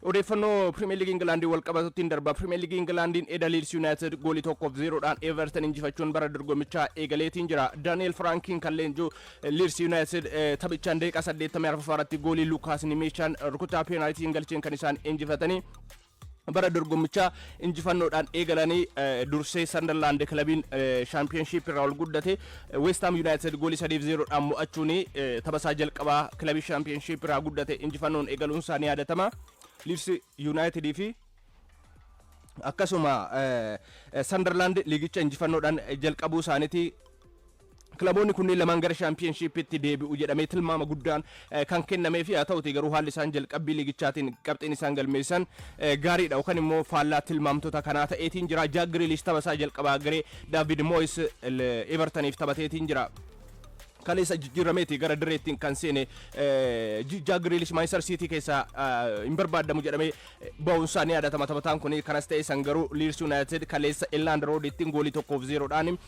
Odeeffannoo Premier League Englandii wal qabatuttiin darba. Premier League Englandiin eda Leeds United goolii 1-0dhaan Everton injifachuun bara dorgommichaa eegaleetiin jira. Daniel Frankin kan leenjuu Leeds United taphichaan daqiiqaa 84 goolii Lucas Nimeshaan rukutaa penaltiin galcheen kan isaan injifatanii bara dorgommichaa injifannoodhaan eegalanii dursee Sunderland klabiin championship irraa ol guddate West Ham United goolii 3-0dhaan mo'achuun taphasaa jalqabaa klabii championship irraa guddate injifannoon eegaluun isaanii yaadatama. Leeds United fi akkasuma Sunderland liigicha injifannoodhaan jalqabuu isaaniiti. Kilaboonni kunneen lamaan gara championship'itti deebi'u jedhamee tilmaama guddaan kan kennamee fi haa ta'uti garuu haalli isaan jalqabbii liigichaatiin qabxiin isaan galmeessan gaariidha yookaan immoo faallaa tilmaamtota kanaa ta'eetiin jira. Jack Grealish taphasaa jalqabaa garee David Moyes Evertoniif taphateetiin jira. Kaleessa jijjiirameeti gara direettiin kan seene Jack Grealish Manchester City keessa hin barbaadamu jedhamee ba'uun isaanii yaadatama. Taphataan kun kanas ta'e san garuu Leeds United kaleessa Elland Roadittiin goolii 1-0dhaan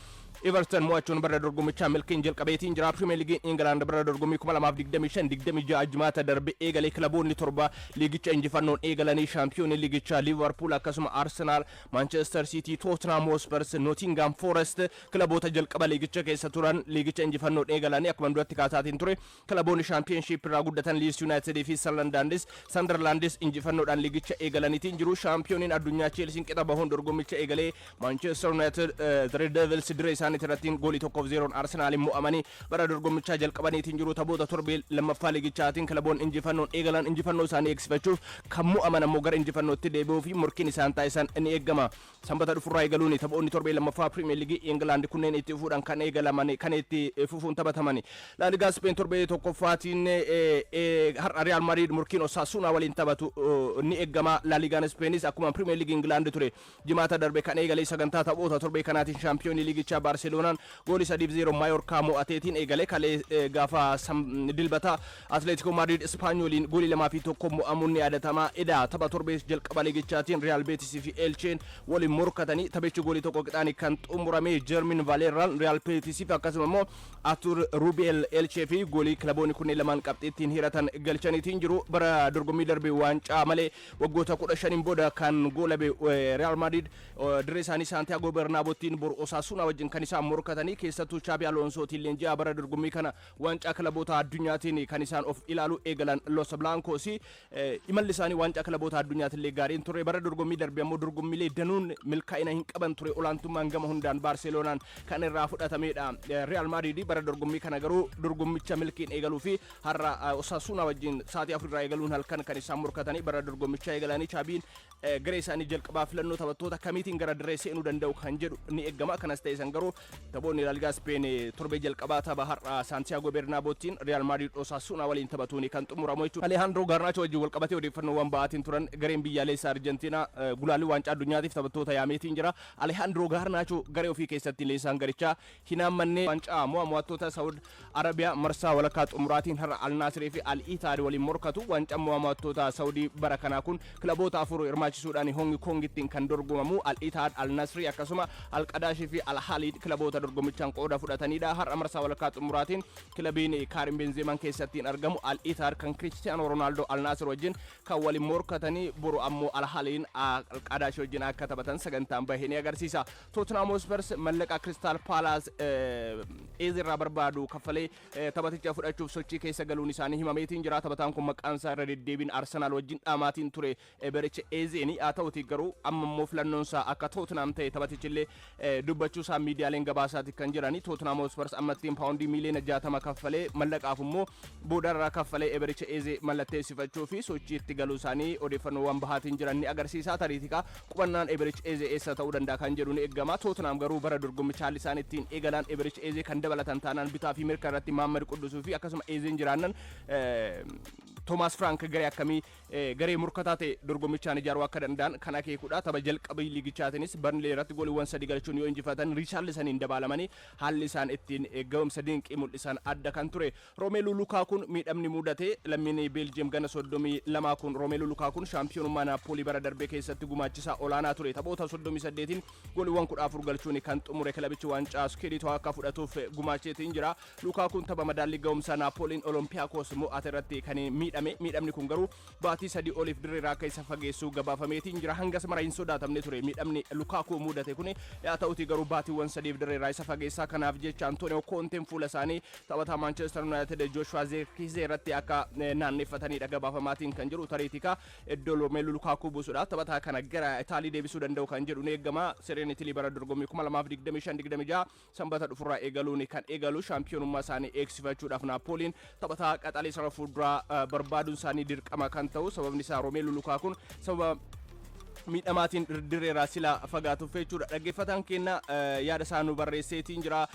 Everton mo'achuun bara dorgommichaa milkiin jalqabeetiin jira. Premier League England bara dorgommii 2025-26 jimaata darbe eegalee kilaboonni torba liigicha injifannoon eegalanii shaampiyoonii liigichaa Liverpool akkasuma Arsenal, Manchester City, Tottenham Hotspur, Nottingham Forest kilaboota jalqaba liigicha keessa turan liigicha injifannoon eegalanii akkuma duratti kaasaatiin ture. Kilaboonni championship irraa guddatan Leeds United fi Sunderland injifannoodhaan liigicha eegalaniitiin jiru. Shaampiyooniin addunyaa Chelsea qixa bahuun dorgommicha eegalee Manchester United Red Devils diree isaaniitiin goolii 1-0 Arsenaalin mo'amanii bara dorgommichaa jalqabaniitiin jiru. Taphoota torbee lammaffaa liigichaatiin kilaboon injifannoon eegalan injifannoo isaanii eegsifachuuf kan mo'aman ammoo gara injifannootti deebi'uu fi murkiin isaan taasisan ni eegama. Sanbata dhufurraa eegaluun taphoonni torbee lammaffaa Premier League England kunneen itti fufuudhaan kan eegalaman kan itti fufuun taphataman. La Liga Spain torbee tokkoffaatiin har'a Real Madrid murkiin Osasuna waliin taphatu ni eegama. La Liga Spainis akkuma Premier League England ture jimaata darbe kan eegalee sagantaa taphoota torbee kanaatiin shaampiyoonii liigichaa Barcelonaan goolii 3-0 Mallorca mo'ateetiin eegalee kalee gaafa dilbata Atletico Madrid Espanyoliin goolii 2-1 mo'amuun ni yaadatama. Eda tapha torbee jalqaba liigichaatiin Real Betis fi Elche waliin morkatanii taphichi goolii 1 qixaanii kan xumurame Jermin Valerian Real Betis fi akkasuma immoo Artur Ruben Elche fi goolii kilaboonni kunneen lamaan qabxiittiin hiratan galchaniitiin jiru. Bara dorgommii darbee waancaa malee waggoota 15 booda kan goolabe Real Madrid diree isaanii Santiago Bernabeutiin bor Osasuna wajjin kan isaan morkatanii keessattuu Xabi Alonsootiin leenji'aa bara dorgommii kana waancaa kilaboota addunyaatiin kan isaan of ilaalu eegalan Los Blancos imalli isaanii waancaa kilaboota addunyaatiin gaariin ture. Bara dorgommii darbee ammoo dorgommiilee danuun milkaa'ina hin qaban ture. Olaantummaan gama hundaan Barcelonaan kan irraa fudhatamedha. Real Madrid bara dorgommii kana garuu dorgommicha milkiin eegaluu fi har'a Osasuna wajjin sa'aatii 4 irraa eegaluun halkan kan isaan morkatanii bara dorgommicha eegalanii Xabiin garee isaanii jalqabaa filannoo taphattoota kamiitiin gara diree seenuu danda'u kan jedhu ni eegama. Kanas ta'e san garuu taphoonni La Liga Spain torbee jalqabaa tapha har'a Santiago Bernabeutiin Real Madrid Osasuna waliin taphatuun kan xumuramu jechuudha. Alejandro Garnacho wajjin wal qabatee odeeffannoowwan ba'aatiin turan gareen biyyaalessaa Argentina gulaalii waancaa addunyaatiif taphattoota yaameetiin jira. Alejandro Garnacho garee ofii keessatti leessaan garichaa hinaammanne waancaa mo'amtoota Saudi Arabia marsaa walakkaa xumuraatiin har'a Al Nassr fi Al Ittihad waliin morkatu. Waancaa mo'amtoota Saudi bara kanaa kun kilaboota afur hirmaachisuudhaan Hong Kongittiin kan dorgomamu. Al Ittihad, Al Nassr akkasuma Al Qadash fi Al Halid kilaboota dorgommichaan qooda fudhatanidha. Har'a marsaa walakkaa xumuraatiin kilabiin Karim Benzema keessatti argamu Al Ittihad kan Cristiano Ronaldo Al Nassr wajjin kan waliin morkatanii boru ammoo Al Halid Al Qadash wajjin akka taphatan sagantaan bahee ni agarsiisa. Tottenham Hotspur mallaqa Crystal Palace irraa barbaadu kaffalee taphaticha fudhachuuf sochii keessa galuun isaanii himameetiin jira. Taphataan kun maqaan isaa irra deddeebiin Arsenal wajjin dhaamaatiin ture Ebericha Ezeeni haa ta'uti garuu amma immoo filannoon isaa akka Tottenham ta'e taphatichillee dubbachuu isaa miidiyaaleen gabaasaati kan jirani. Tottenham Hotspur ammattiin paawundii miliyoona 60 kaffalee mallaqaaf immoo boodarraa kaffalee Ebericha Eze mallatteessifachuu fi sochii itti galuu isaanii odeeffannoowwan bahaatiin jiran ni agarsiisa. Tariitika qubannaan Ebericha Eze eessa ta'uu danda'a kan jedhu ni eegama. Tottenham garuu bara dorgommicha haalli isaan ittiin eegalan Ebericha Eze kan dabalatan taanaan bitaa fi mirga irratti Maamad Quddusuu fi akkasuma Ezeen jiraannan Thomas Frank garee akkamii garee murkataa ta'e dorgommichaan ijaaruu akka danda'an kan akeekudha. Tapha jalqabii liigichaatiinis Burnley irratti gooliiwwan 3 galchuun yoo injifatan Richarlisoniin dabalamanii haalli isaan ittiin gahumsa dinqii mul'isan adda kan ture. Romelu Lukakuun miidhamni mudate lammiin Belgium gana 32 kun Romelu Lukakuun shaampiyoonummaa Napoli bara darbee keessatti gumaachisaa olaanaa ture. Taphoota 38tiin gooliiwwan 14 galchuun kan xumure kilabichi waancaa Scudetto akka fudhatuuf gumaacheetiin jira. Lukakuun tapha madaallii gahumsa Napoliin Olympiacos mo'ate irratti kan miidhamni kun garuu baatii 3 oliif dirreeraa akka isa fageessuu gabaafameetiin jira. Hangas mara hin sodaatamne ture miidhamni Lukaku mudate kun yaa ta'uti garuu baatiiwwan 3 dirreeraa isa fageessaa. Kanaaf jecha Antonio Conte fuula isaanii taphataa Manchester United Joshua Zirkzee irratti akka naanneeffatanii gabaafamaatiin kan jiru tariitika iddoo Romelu Lukaku buusuudha. Taphataa kana gara Itaalii deebisuu danda'u kan jedhu eegama. Sireen Itilii bara dorgommii 2025-26 sanbata dhufurraa eegaluun kan eegalu shaampiyoonummaa isaanii eegsifachuudhaaf Naapooliin taphataa qaxalee sana fuulduraa barbaaduun isaanii dirqama kan ta'u. Sababni isaa Romelu Lukakuun sababa miidhamaatiin dirreeraa sila fagaatuuf jechuudha. Dhaggeeffataan keenya yaada isaa nu barreesseetiin jira.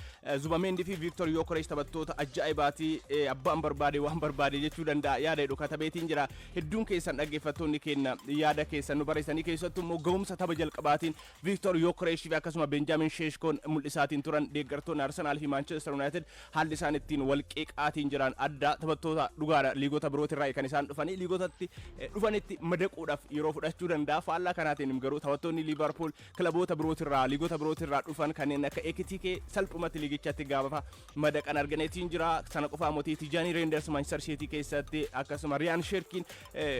Zubamendi fi Victor Yokeresh taphattoota ajaa'ibaatii abbaan barbaade waan barbaade jechuu danda'a yaada jedhu katabeetiin jira. Hedduun keessan dhaggeeffattoonni keenya yaada keessan nu barreessanii keessattuu immoo gahumsa tapha jalqabaatiin Victor Yokeresh fi akkasuma Benjamin Sheshkoon mul'isaatiin turan deeggartoonni Arsenal fi Manchester United haalli isaan ittiin wal qeeqaatiin jiran adda taphattoota dhugaadha liigota birootirraa kan isaan dhufanii liigotatti dhufanitti madaquudhaaf yeroo fudhachuu danda'a. Faallaa kanaatiin garuu taphattoonni liverpool kilaboota birootirraa liigota birootirraa dhufan kanneen akka Ekitike salphumatti liigichatti gaafa madaqan arganeetiin jira. Sana qofaa mootii Tijani Reinders Manchester City keessatti akkasuma Ryan Sherkin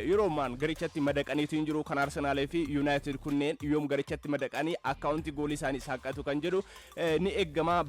yeroo maan garichatti madaqaniitiin jiru. Kan Arsenal fi United kunneen yoom garichatti madaqanii akkaawuntii goolii isaanii saaqatu kan jedhu ni eegama.